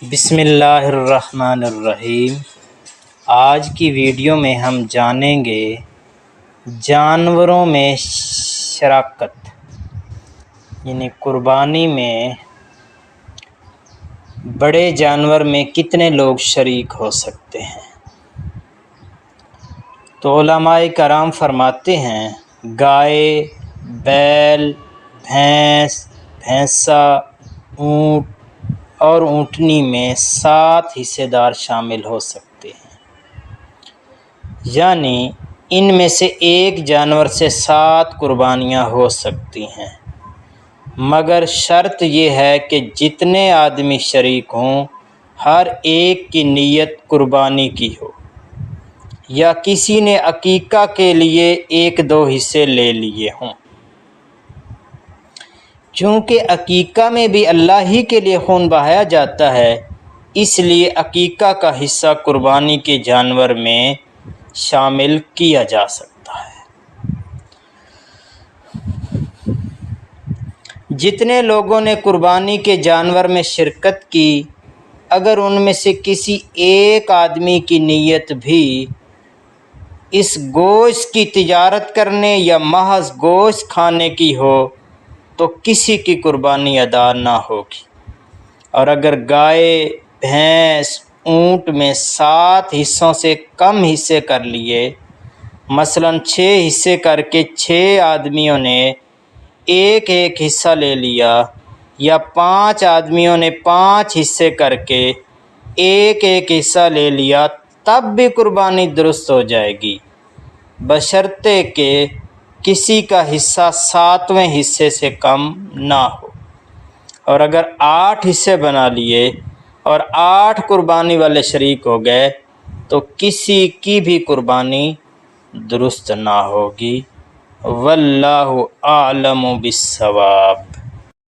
بسم اللہ الرحمن الرحیم۔ آج کی ویڈیو میں ہم جانیں گے جانوروں میں شراکت یعنی قربانی میں بڑے جانور میں کتنے لوگ شریک ہو سکتے ہیں۔ تو علماء کرام فرماتے ہیں گائے، بیل، بھینس، بھینسا، اونٹ اور اونٹنی میں 7 حصے دار شامل ہو سکتے ہیں، یعنی ان میں سے ایک جانور سے 7 قربانیاں ہو سکتی ہیں، مگر شرط یہ ہے کہ جتنے آدمی شریک ہوں ہر ایک کی نیت قربانی کی ہو، یا کسی نے عقیقہ کے لیے 1-2 حصے لے لیے ہوں۔ چونکہ عقیقہ میں بھی اللہ ہی کے لیے خون بہایا جاتا ہے، اس لیے عقیقہ کا حصہ قربانی کے جانور میں شامل کیا جا سکتا ہے۔ جتنے لوگوں نے قربانی کے جانور میں شرکت کی، اگر ان میں سے کسی ایک آدمی کی نیت بھی اس گوشت کی تجارت کرنے یا محض گوشت کھانے کی ہو تو کسی کی قربانی ادا نہ ہوگی۔ اور اگر گائے، بھینس، اونٹ میں 7 حصوں سے کم حصے کر لیے، مثلاً 6 حصے کر کے 6 آدمیوں نے ایک حصہ لے لیا، یا 5 آدمیوں نے 5 حصے کر کے ایک حصہ لے لیا، تب بھی قربانی درست ہو جائے گی، بشرطے کہ کسی کا حصہ 7ویں حصے سے کم نہ ہو۔ اور اگر 8 حصے بنا لیے اور 8 قربانی والے شریک ہو گئے تو کسی کی بھی قربانی درست نہ ہوگی۔ واللہ اعلم بالصواب۔